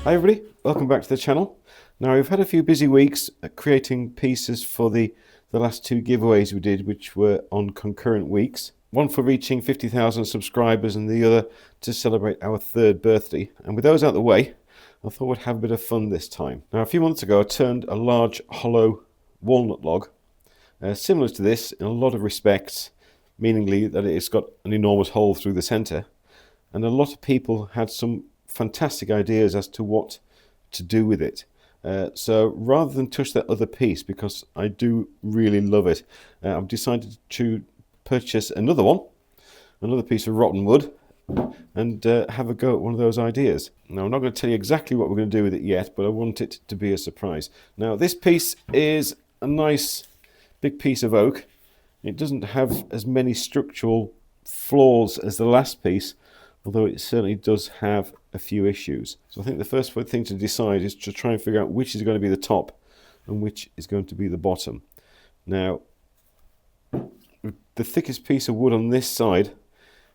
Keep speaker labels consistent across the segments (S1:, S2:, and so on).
S1: Hi everybody, welcome back to the channel. Now we've had a few busy weeks creating pieces for the last two giveaways we did, which were on concurrent weeks. One for reaching 50,000 subscribers and the other to celebrate our third birthday. And with those out of the way, I thought we'd have a bit of fun this time. Now a few months ago I turned a large hollow walnut log, similar to this in a lot of respects, meaningly that it's got an enormous hole through the centre. And a lot of people had some fantastic ideas as to what to do with it. So rather than touch that other piece, because I do really love it, I've decided to purchase another piece of rotten wood, and have a go at one of those ideas. Now I'm not going to tell you exactly what we're going to do with it yet, but I want it to be a surprise. Now this piece is a nice big piece of oak. It doesn't have as many structural flaws as the last piece, although it certainly does have a few issues. So I think the first thing to decide is to try and figure out which is going to be the top and which is going to be the bottom. Now, the thickest piece of wood on this side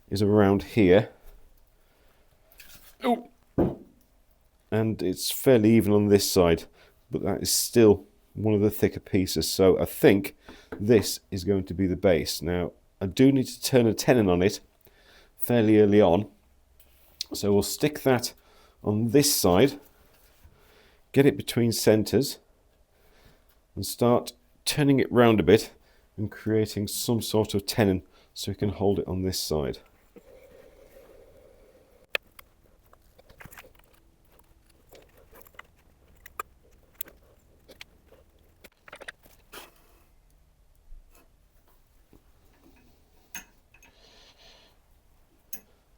S1: is around here. Oh. And it's fairly even on this side, but that is still one of the thicker pieces. So I think this is going to be the base. Now, I do need to turn a tenon on it fairly early on. So we'll stick that on this side, get it between centres, and start turning it round a bit and creating some sort of tenon so we can hold it on this side.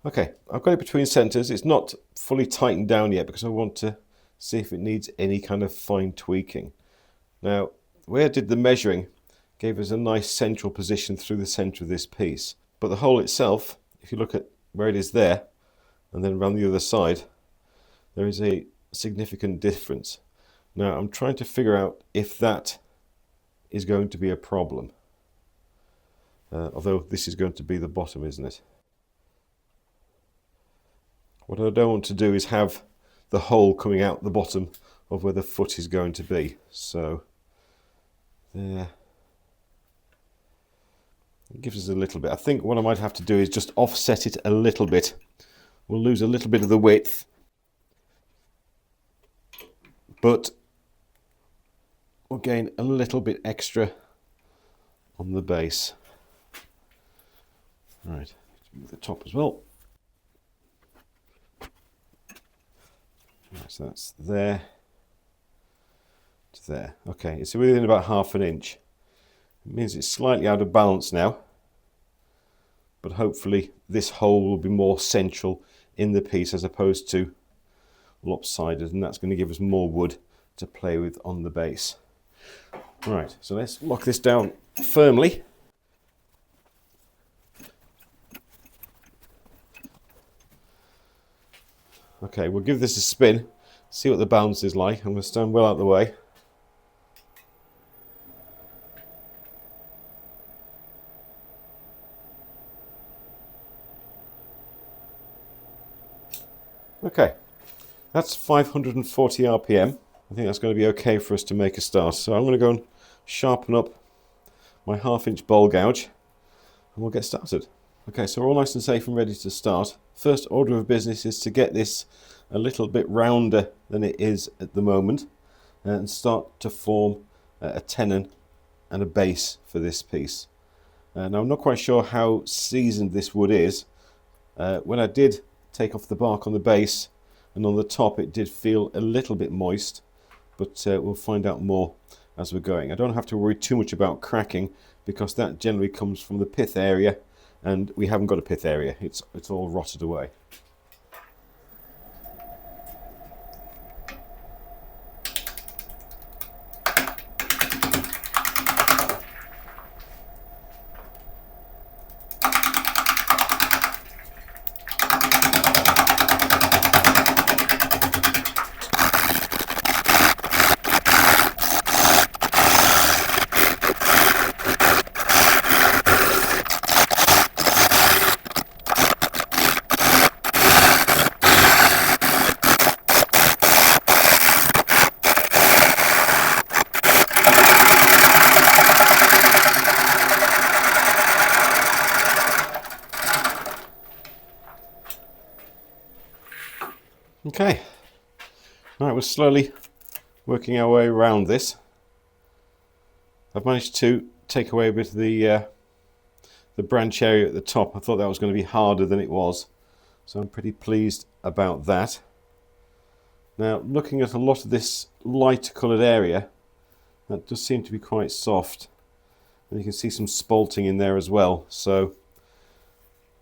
S1: Okay, I've got it between centres. It's not fully tightened down yet because I want to see if it needs any kind of fine tweaking. Now, the way I did the measuring gave us a nice central position through the centre of this piece. But the hole itself, if you look at where it is there and then around the other side, there is a significant difference. Now, I'm trying to figure out if that is going to be a problem. Although this is going to be the bottom, isn't it? What I don't want to do is have the hole coming out the bottom of where the foot is going to be. So there. It gives us a little bit. I think what I might have to do is just offset it a little bit. We'll lose a little bit of the width, but we'll gain a little bit extra on the base. Right, let's move the top as well. So that's there to there. Okay, it's within about ½ an inch. It means it's slightly out of balance now, but hopefully this hole will be more central in the piece as opposed to lopsided, and that's going to give us more wood to play with on the base. Right, so let's lock this down firmly. Okay, we'll give this a spin, see what the balance is like. I'm going to stand well out of the way. Okay, that's 540 RPM. I think that's going to be okay for us to make a start. So I'm going to go and sharpen up my ½ inch bowl gouge and we'll get started. Okay, so we're all nice and safe and ready to start. First order of business is to get this a little bit rounder than it is at the moment and start to form a tenon and a base for this piece. Now I'm not quite sure how seasoned this wood is. When I did take off the bark on the base and on the top, it did feel a little bit moist, but we'll find out more as we're going. I don't have to worry too much about cracking because that generally comes from the pith area, and we haven't got a pith area. It's all rotted away. Okay, right, we're slowly working our way around this. I've managed to take away a bit of the branch area at the top. I thought that was going to be harder than it was, so I'm pretty pleased about that. Now, looking at a lot of this lighter coloured area, that does seem to be quite soft, and you can see some spalting in there as well. So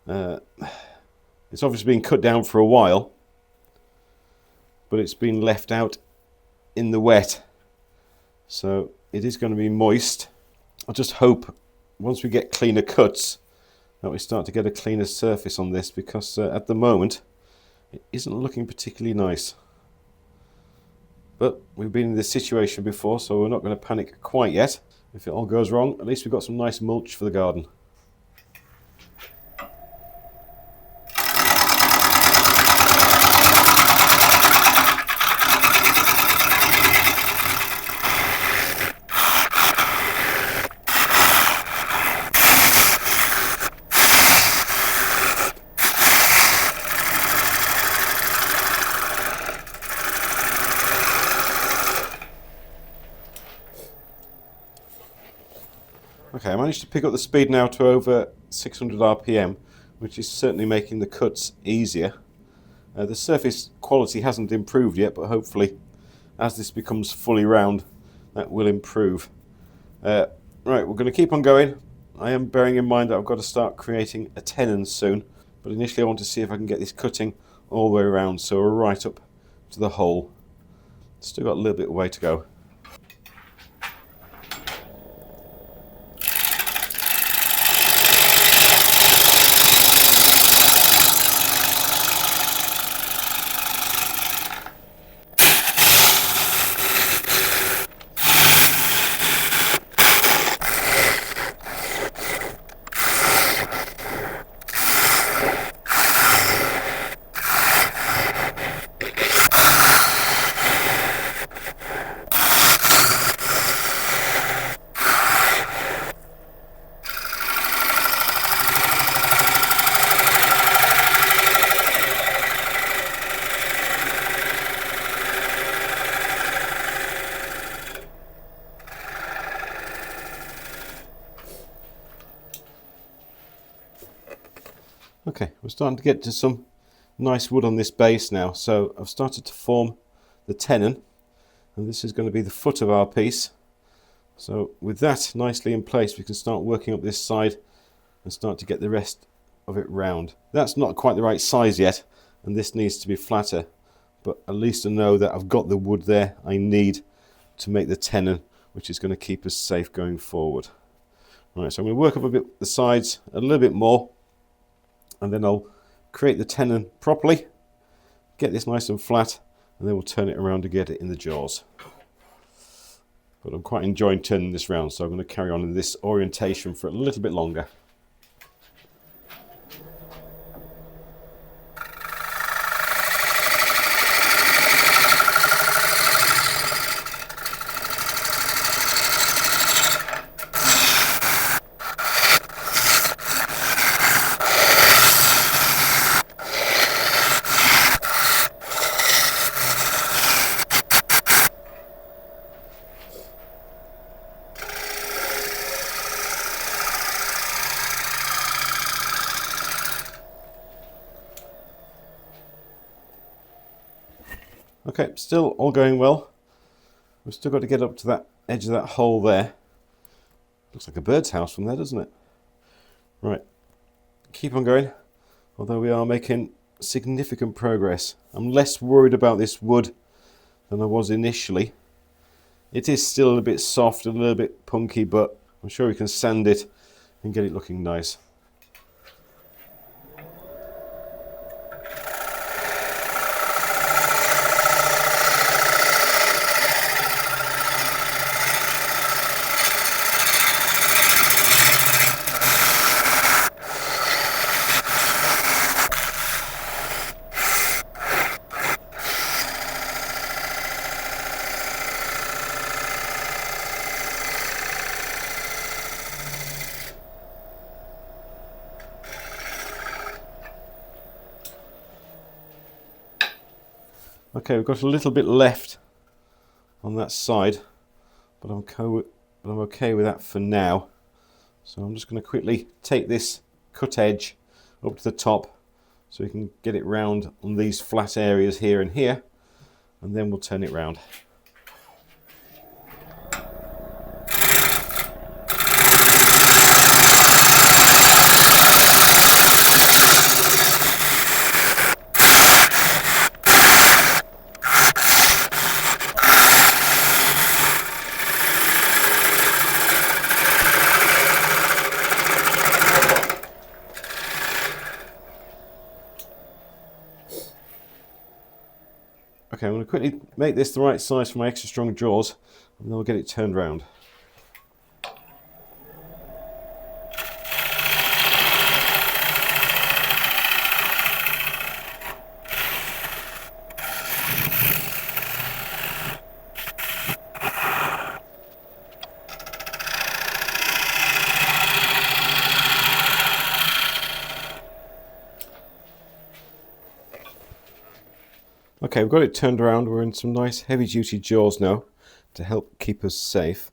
S1: it's obviously been cut down for a while, but it's been left out in the wet, so it is going to be moist. I just hope once we get cleaner cuts that we start to get a cleaner surface on this, because at the moment it isn't looking particularly nice. But we've been in this situation before, so we're not going to panic quite yet. If it all goes wrong, at least we've got some nice mulch for the garden. Okay, I managed to pick up the speed now to over 600 RPM, which is certainly making the cuts easier. The surface quality hasn't improved yet, but hopefully as this becomes fully round, that will improve. Right, we're going to keep on going. I am bearing in mind that I've got to start creating a tenon soon, but initially I want to see if I can get this cutting all the way around, so we're right up to the hole. Still got a little bit of way to go. Okay, we're starting to get to some nice wood on this base now, so I've started to form the tenon, and this is going to be the foot of our piece. So with that nicely in place, we can start working up this side and start to get the rest of it round. That's not quite the right size yet, and this needs to be flatter, but at least I know that I've got the wood there I need to make the tenon, which is going to keep us safe going forward. Right, so I'm going to work up a bit the sides a little bit more, and then I'll create the tenon properly, get this nice and flat, and then we'll turn it around to get it in the jaws. But I'm quite enjoying turning this round, so I'm going to carry on in this orientation for a little bit longer. Okay, still all going well. We've still got to get up to that edge of that hole there. Looks like a bird's house from there, doesn't it? Right, keep on going, although we are making significant progress. I'm less worried about this wood than I was initially. It is still a bit soft and a little bit punky, but I'm sure we can sand it and get it looking nice. Okay, we've got a little bit left on that side, but I'm okay with that for now. So I'm just going to quickly take this cut edge up to the top so we can get it round on these flat areas here and here, and then we'll turn it round. Okay, I'm going to quickly make this the right size for my extra strong jaws, and then we'll get it turned round. Okay, we've got it turned around. We're in some nice heavy-duty jaws now to help keep us safe.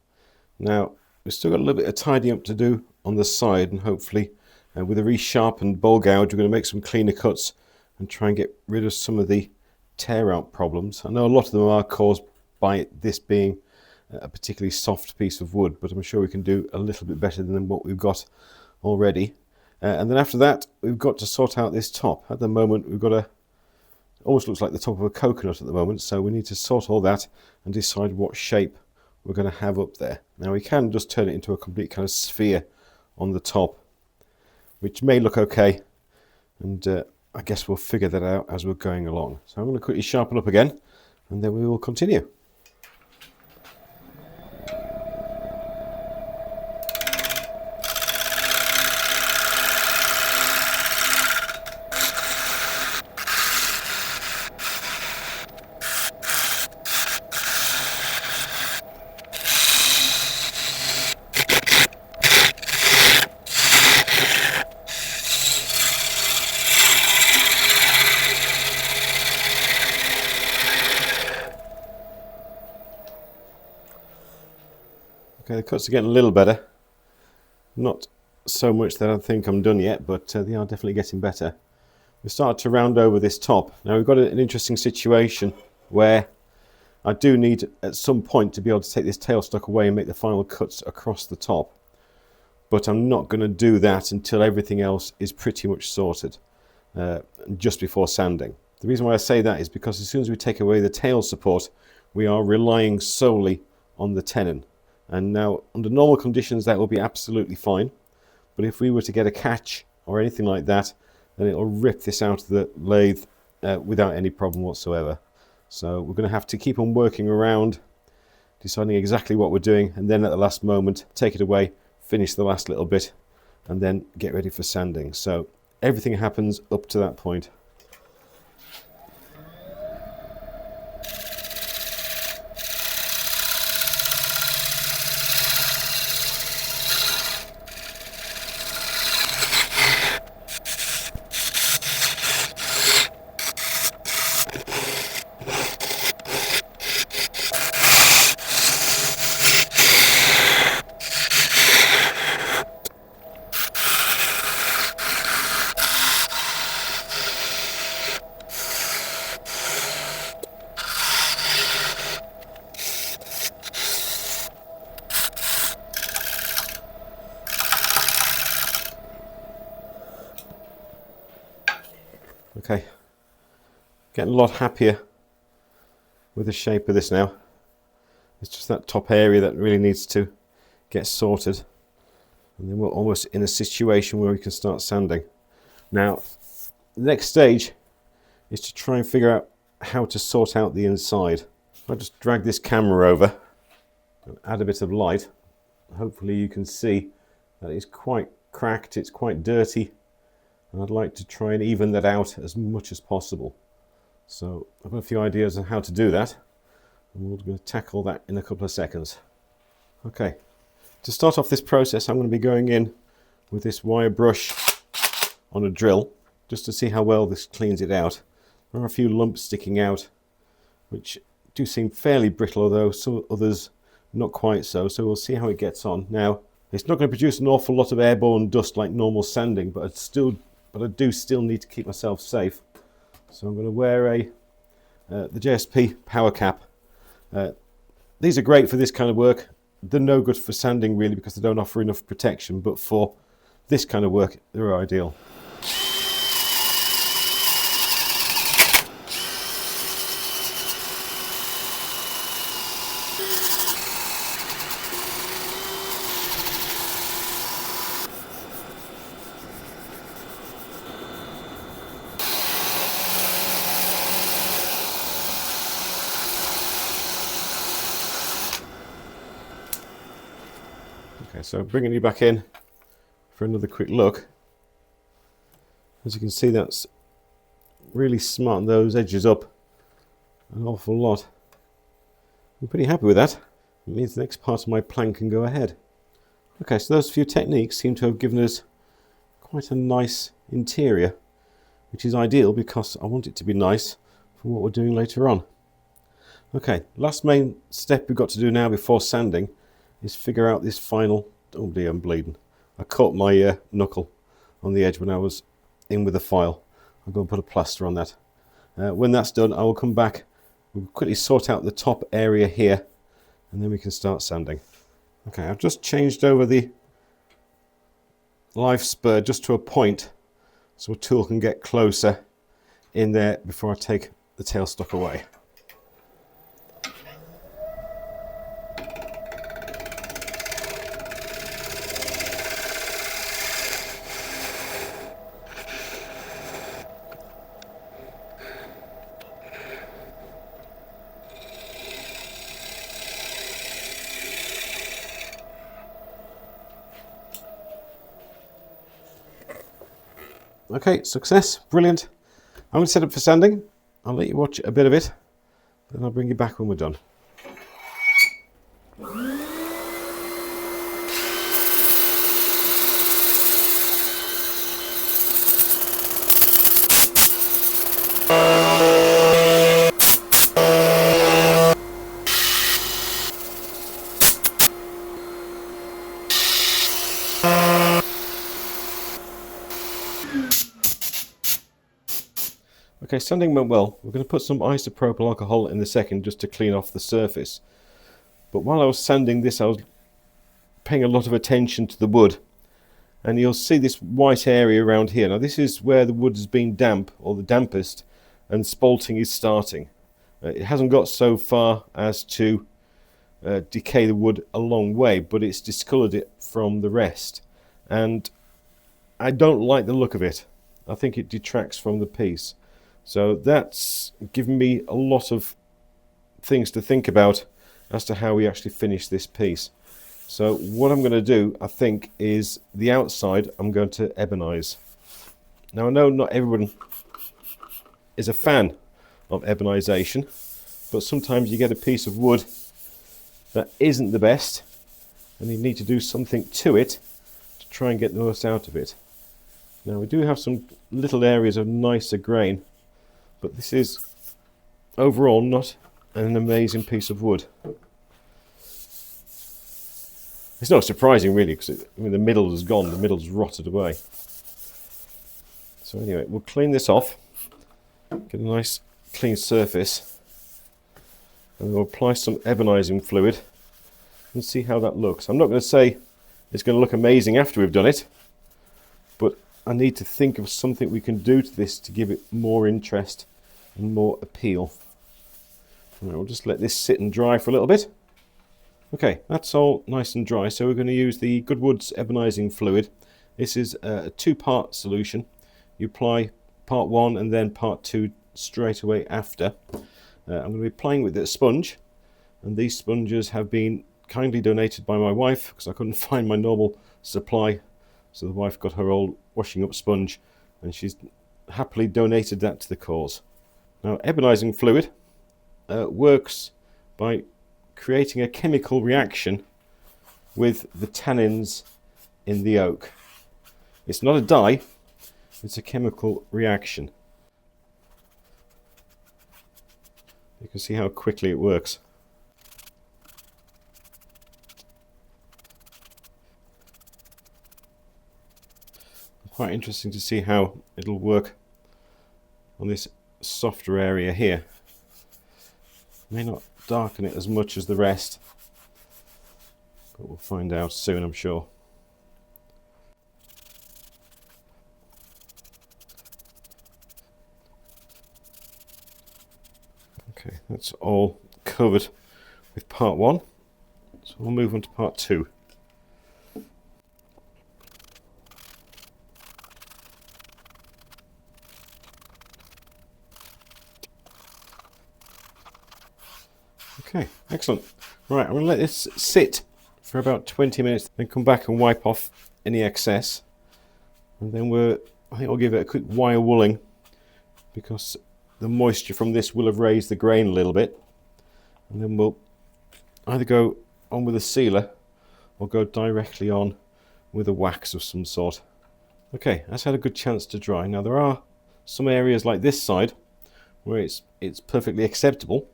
S1: Now, we've still got a little bit of tidying up to do on the side, and hopefully with a resharpened bowl gouge we're going to make some cleaner cuts and try and get rid of some of the tear-out problems. I know a lot of them are caused by this being a particularly soft piece of wood, but I'm sure we can do a little bit better than what we've got already. And then after that, we've got to sort out this top. At the moment, we've got almost looks like the top of a coconut at the moment, so we need to sort all that and decide what shape we're going to have up there. Now we can just turn it into a complete kind of sphere on the top, which may look okay, and I guess we'll figure that out as we're going along. So I'm going to quickly sharpen up again, and then we will continue. Okay, the cuts are getting a little better. Not so much that I think I'm done yet, but they are definitely getting better. We started to round over this top. Now we've got an interesting situation where I do need at some point to be able to take this tailstock away and make the final cuts across the top. But I'm not going to do that until everything else is pretty much sorted, just before sanding. The reason why I say that is because as soon as we take away the tail support, we are relying solely on the tenon. And now, under normal conditions, that will be absolutely fine. But if we were to get a catch or anything like that, then it'll rip this out of the lathe without any problem whatsoever. So we're going to have to keep on working around, deciding exactly what we're doing, and then at the last moment, take it away, finish the last little bit, and then get ready for sanding. So everything happens up to that point. Okay, getting a lot happier with the shape of this now. It's just that top area that really needs to get sorted, and then we're almost in a situation where we can start sanding. Now, the next stage is to try and figure out how to sort out the inside. I'll just drag this camera over and add a bit of light. Hopefully you can see that it's quite cracked, it's quite dirty, and I'd like to try and even that out as much as possible. So I've got a few ideas on how to do that, and we're going to tackle that in a couple of seconds. Okay, to start off this process, I'm going to be going in with this wire brush on a drill just to see how well this cleans it out. There are a few lumps sticking out, which do seem fairly brittle, although some others not quite so. So we'll see how it gets on. Now, it's not going to produce an awful lot of airborne dust like normal sanding, but I do still need to keep myself safe. So I'm going to wear the JSP power cap. These are great for this kind of work. They're no good for sanding really because they don't offer enough protection, but for this kind of work, they're ideal. Okay, so bringing you back in for another quick look. As you can see, that's really smartened those edges up an awful lot. I'm pretty happy with that. It means the next part of my plan can go ahead. Okay, so those few techniques seem to have given us quite a nice interior, which is ideal because I want it to be nice for what we're doing later on. Okay, last main step we've got to do now before sanding is figure out this final... Oh dear, I'm bleeding. I caught my knuckle on the edge when I was in with the file. I'm going to put a plaster on that. When that's done, I will come back. We'll quickly sort out the top area here, and then we can start sanding. Okay, I've just changed over the live spur just to a point so a tool can get closer in there before I take the tailstock away. Okay, success, brilliant. I'm going to set up for sanding. I'll let you watch a bit of it, then I'll bring you back when we're done. Okay, sanding went well. We're going to put some isopropyl alcohol in a second just to clean off the surface. But while I was sanding this, I was paying a lot of attention to the wood. And you'll see this white area around here. Now this is where the wood has been damp, or the dampest, and spalting is starting. It hasn't got so far as to decay the wood a long way, but it's discoloured it from the rest. And I don't like the look of it. I think it detracts from the piece. So that's given me a lot of things to think about as to how we actually finish this piece. So what I'm going to do, I think, is the outside I'm going to ebonize. Now I know not everyone is a fan of ebonization, but sometimes you get a piece of wood that isn't the best and you need to do something to it to try and get the most out of it. Now we do have some little areas of nicer grain, but this is overall not an amazing piece of wood. It's not surprising really, because the middle is gone, the middle's rotted away. So anyway, we'll clean this off, get a nice clean surface, and we'll apply some ebonising fluid and see how that looks. I'm not going to say it's going to look amazing after we've done it, but I need to think of something we can do to this to give it more interest and more appeal. Right, we'll just let this sit and dry for a little bit. Okay, that's all nice and dry, so we're going to use the Goodwood's ebonising fluid. This is a two-part solution. You apply part one and then part two straight away after. I'm going to be playing with a sponge, and these sponges have been kindly donated by my wife because I couldn't find my normal supply, so the wife got her old washing up sponge and she's happily donated that to the cause. Now, ebonising fluid works by creating a chemical reaction with the tannins in the oak. It's not a dye, it's a chemical reaction. You can see how quickly it works. Quite interesting to see how it'll work on this softer area here. May not darken it as much as the rest, but we'll find out soon, I'm sure. Okay, that's all covered with part one, so we'll move on to part two. Okay, excellent. Right, I'm going to let this sit for about 20 minutes, then come back and wipe off any excess. And then I think I'll give it a quick wire wooling, because the moisture from this will have raised the grain a little bit. And then we'll either go on with a sealer or go directly on with a wax of some sort. Okay, that's had a good chance to dry. Now there are some areas like this side where it's perfectly acceptable.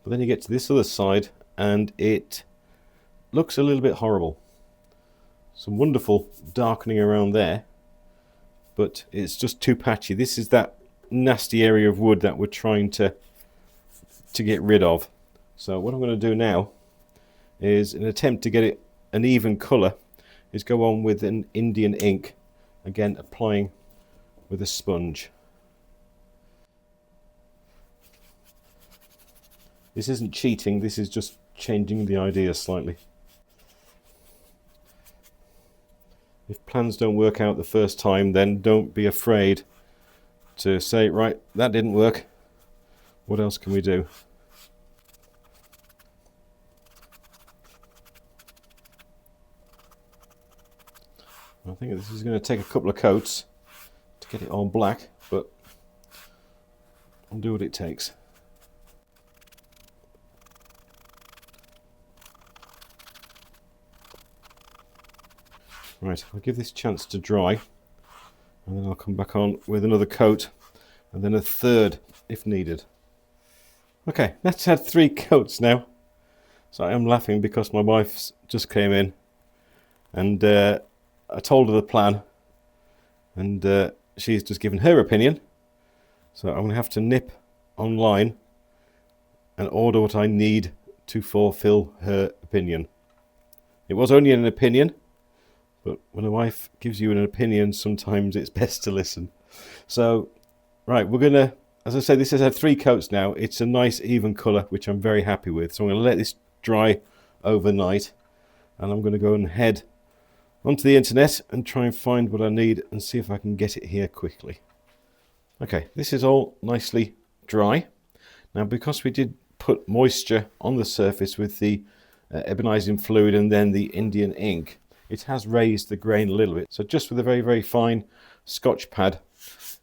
S1: But then you get to this other side and it looks a little bit horrible. Some wonderful darkening around there, but it's just too patchy. This is that nasty area of wood that we're trying to get rid of. So what I'm going to do now is, in an attempt to get it an even colour, is go on with an Indian ink, again applying with a sponge. This isn't cheating, this is just changing the idea slightly. If plans don't work out the first time, then don't be afraid to say, right, that didn't work. What else can we do? I think this is going to take a couple of coats to get it all black, but I'll do what it takes. Right, I'll give this a chance to dry, and then I'll come back on with another coat, and then a third if needed. Okay, that's had 3 coats now. So I am laughing because my wife just came in, and I told her the plan, and she's just given her opinion. So I'm going to have to nip online and order what I need to fulfill her opinion. It was only an opinion, but when a wife gives you an opinion, sometimes it's best to listen. So, right, we're going to, as I say, this has had 3 coats now. It's a nice even colour, which I'm very happy with. So I'm going to let this dry overnight, and I'm going to go and head onto the internet and try and find what I need and see if I can get it here quickly. Okay, this is all nicely dry. Now, because we did put moisture on the surface with the ebonising fluid and then the Indian ink, it has raised the grain a little bit. So just with a very, very fine Scotch pad,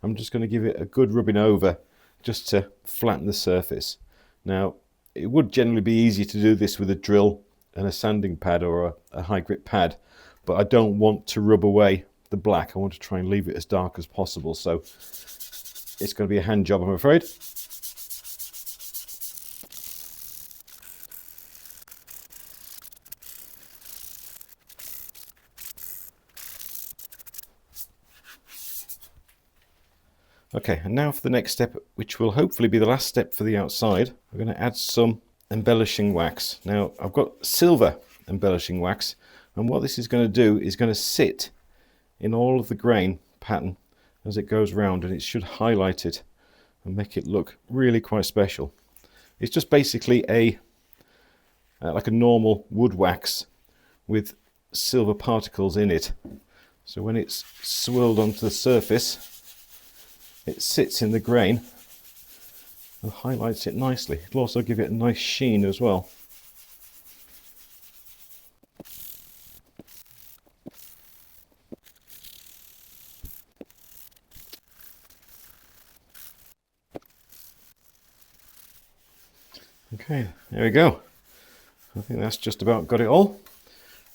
S1: I'm just going to give it a good rubbing over just to flatten the surface. Now, it would generally be easy to do this with a drill and a sanding pad or a high grip pad, but I don't want to rub away the black. I want to try and leave it as dark as possible. So it's going to be a hand job, I'm afraid. Okay, and now for the next step, which will hopefully be the last step for the outside. We're going to add some embellishing wax. Now, I've got silver embellishing wax, and what this is going to do is going to sit in all of the grain pattern as it goes round, and it should highlight it and make it look really quite special. It's just basically like a normal wood wax with silver particles in it. So when it's swirled onto the surface, it sits in the grain and highlights it nicely. It'll also give it a nice sheen as well. Okay, there we go. I think that's just about got it all.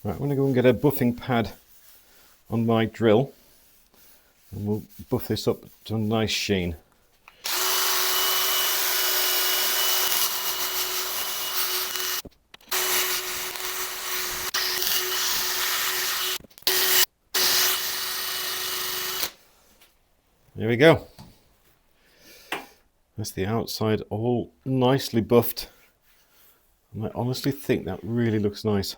S1: Right, I'm going to go and get a buffing pad on my drill, and we'll buff this up to a nice sheen. There we go. That's the outside all nicely buffed. And I honestly think that really looks nice.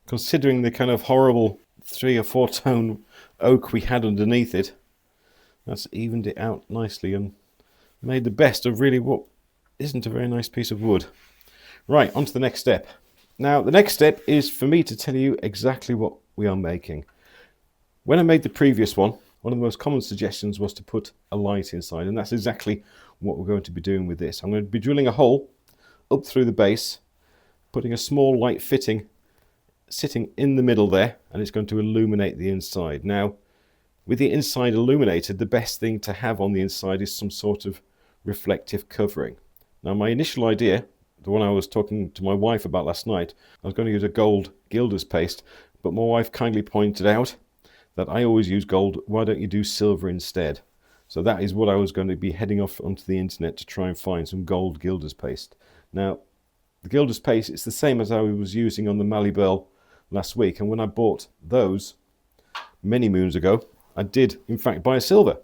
S1: Considering the kind of horrible 3 or 4 tone oak we had underneath it, that's evened it out nicely and made the best of really what isn't a very nice piece of wood. Right, on to the next step. Now, the next step is for me to tell you exactly what we are making. When I made the previous one of the most common suggestions was to put a light inside, and that's exactly what we're going to be doing with this. I'm going to be drilling a hole up through the base, putting a small light fitting sitting in the middle there, and it's going to illuminate the inside. Now, with the inside illuminated, the best thing to have on the inside is some sort of reflective covering. Now, my initial idea, the one I was talking to my wife about last night, I was going to use a gold gilder's paste, but my wife kindly pointed out that I always use gold, why don't you do silver instead? So that is what I was going to be heading off onto the internet to try and find some gold gilder's paste. Now, the gilder's paste, it's the same as I was using on the Malibel last week, and when I bought those many moons ago, I did in fact buy a silver.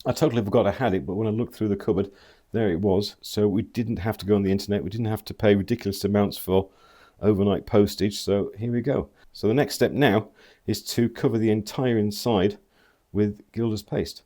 S1: I totally forgot I had it, but when I looked through the cupboard, there it was. So we didn't have to go on the internet, we didn't have to pay ridiculous amounts for overnight postage, so here we go. So the next step now is to cover the entire inside with gilder's paste.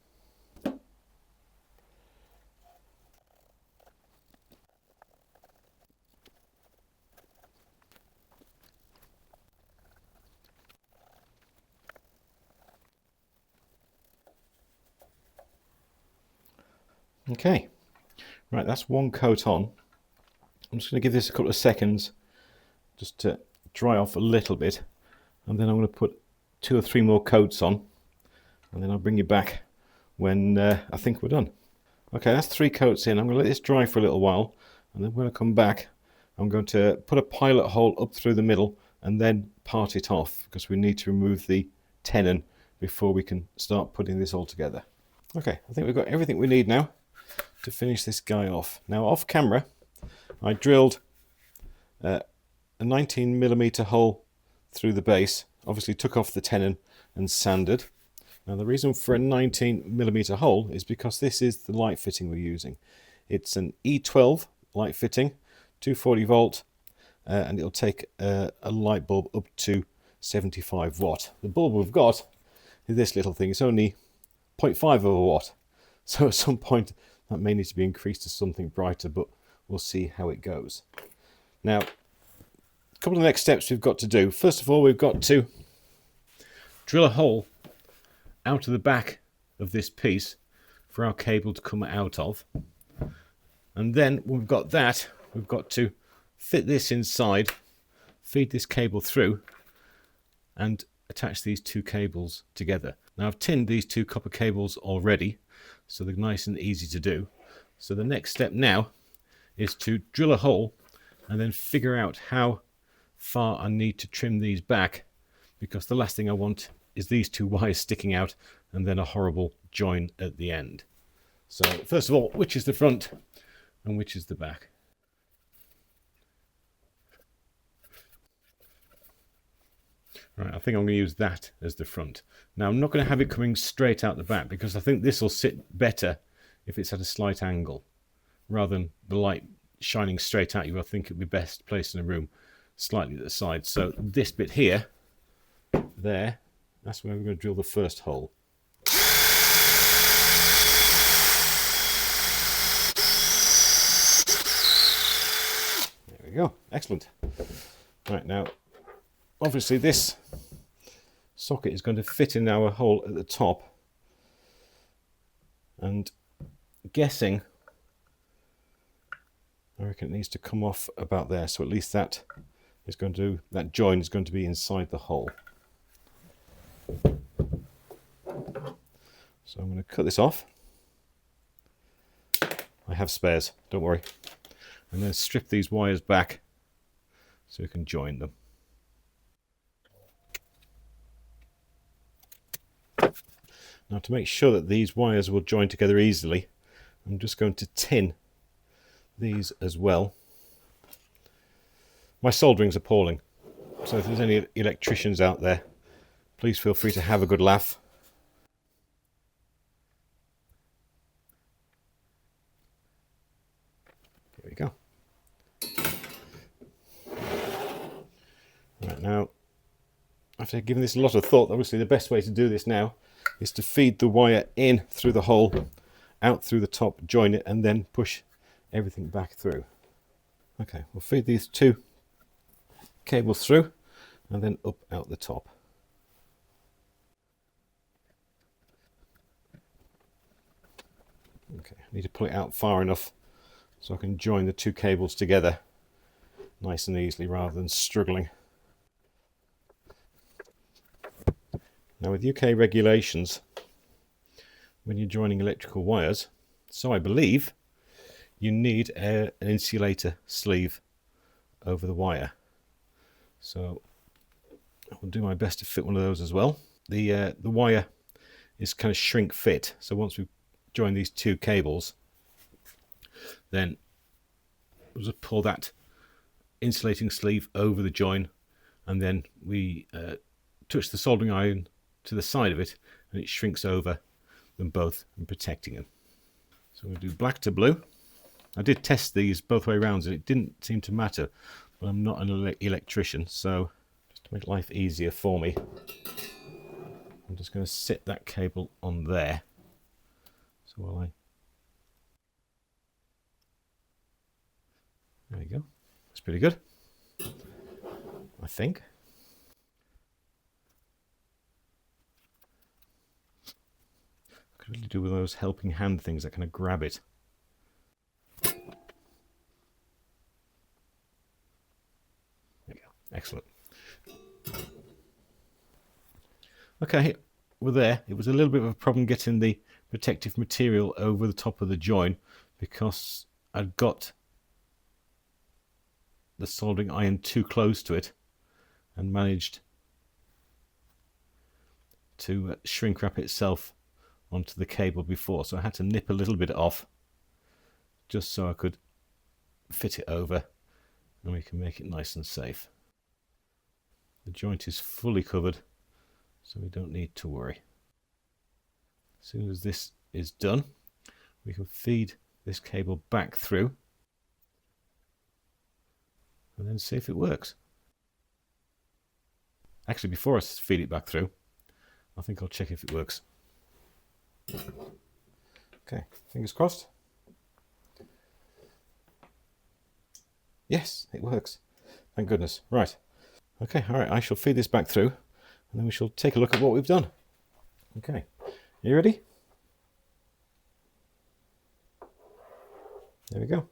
S1: Okay, right, that's one coat on. I'm just going to give this a couple of seconds just to dry off a little bit, and then I'm going to put 2 or 3 more coats on, and then I'll bring you back when I think we're done. Okay, that's 3 coats in. I'm going to let this dry for a little while, and then when I come back, I'm going to put a pilot hole up through the middle and then part it off, because we need to remove the tenon before we can start putting this all together. Okay, I think we've got everything we need now to finish this guy off. Now, off camera, I drilled a 19mm hole through the base, obviously took off the tenon and sanded. Now, the reason for a 19mm hole is because this is the light fitting we're using. It's an E12 light fitting, 240 volt, and it'll take a light bulb up to 75 watt. The bulb we've got is this little thing. It's only 0.5 of a watt. So at some point that may need to be increased to something brighter, but we'll see how it goes. Now, a couple of the next steps we've got to do. First of all, we've got to drill a hole out of the back of this piece for our cable to come out of. And then when we've got that, we've got to fit this inside, feed this cable through, and attach these 2 cables together. Now, I've tinned these 2 copper cables already, so they're nice and easy to do. So the next step now is to drill a hole and then figure out how far I need to trim these back, because the last thing I want is these 2 wires sticking out and then a horrible join at the end. So first of all, which is the front and which is the back? Right, I think I'm going to use that as the front. Now, I'm not going to have it coming straight out the back, because I think this will sit better if it's at a slight angle rather than the light shining straight at you. I think it would be best placed in a room slightly at the side. So this bit here, there, that's where we're going to drill the first hole. There we go, excellent. Right, now obviously this socket is going to fit in our hole at the top, and guessing, I reckon it needs to come off about there, so at least that join is going to be inside the hole. So I'm going to cut this off. I have spares, don't worry. And then strip these wires back so we can join them. Now, to make sure that these wires will join together easily, I'm just going to tin these as well. My soldering's appalling, so if there's any electricians out there, please feel free to have a good laugh. Right, now, after giving this a lot of thought, obviously the best way to do this now is to feed the wire in through the hole, out through the top, join it, and then push everything back through. Okay, we'll feed these two cables through and then up out the top. Okay, I need to pull it out far enough so I can join the two cables together nice and easily rather than struggling. Now with UK regulations, when you're joining electrical wires, so I believe, you need an insulator sleeve over the wire. So I'll do my best to fit one of those as well. The wire is kind of shrink fit, so once we join these two cables, then we'll just pull that insulating sleeve over the join, and then we touch the soldering iron to the side of it, and it shrinks over them both and protecting them. So we'll do black to blue. I did test these both way around and it didn't seem to matter, but I'm not an electrician, so just to make life easier for me, I'm just going to sit that cable on there. So while there you go, that's pretty good, I think. I could really do with those helping hand things that kind of grab it. There you go, excellent. Okay, we're there. It was a little bit of a problem getting the protective material over the top of the join because I'd got the soldering iron too close to it and managed to shrink wrap itself onto the cable before, so I had to nip a little bit off just so I could fit it over and we can make it nice and safe. The joint is fully covered, so we don't need to worry. As soon as this is done, we can feed this cable back through and then see if it works. Actually, before I feed it back through, I think I'll check if it works. Okay, fingers crossed. Yes, it works. Thank goodness. Right. Okay, all right, I shall feed this back through and then we shall take a look at what we've done. Okay, you ready? There we go.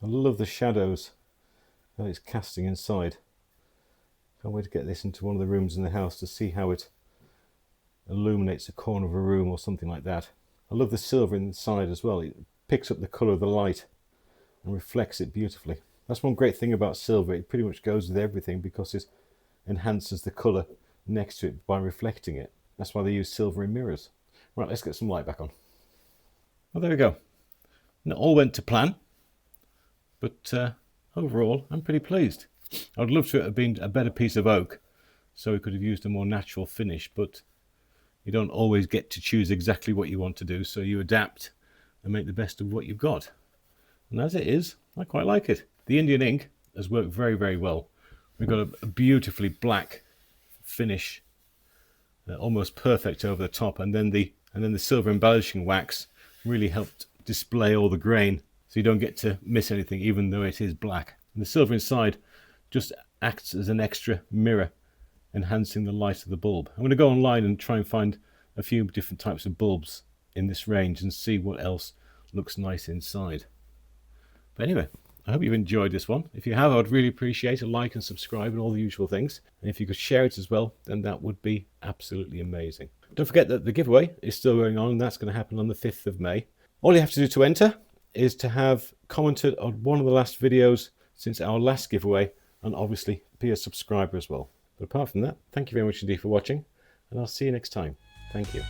S1: I love the shadows that it's casting inside. Can't wait to get this into one of the rooms in the house to see how it illuminates a corner of a room or something like that. I love the silver inside as well. It picks up the colour of the light and reflects it beautifully. That's one great thing about silver. It pretty much goes with everything because it enhances the colour next to it by reflecting it. That's why they use silver in mirrors. Right, let's get some light back on. Well, there we go. And it all went to plan, but overall I'm pretty pleased. I'd love to have been a better piece of oak so we could have used a more natural finish, but you don't always get to choose exactly what you want to do, so you adapt and make the best of what you've got. And as it is, I quite like it. The Indian ink has worked very, very well. We've got a beautifully black finish, almost perfect over the top, and then the silver embellishing wax really helped display all the grain, so you don't get to miss anything even though it is black. And the silver inside just acts as an extra mirror, enhancing the light of the bulb. I'm going to go online and try and find a few different types of bulbs in this range and see what else looks nice inside. But anyway, I hope you've enjoyed this one. If you have, I'd really appreciate a like and subscribe and all the usual things. And if you could share it as well, then that would be absolutely amazing. Don't forget that the giveaway is still going on, and that's going to happen on the 5th of May. All you have to do to enter is to have commented on one of the last videos since our last giveaway, and obviously be a subscriber as well. But apart from that, thank you very much indeed for watching, and I'll see you next time. Thank you.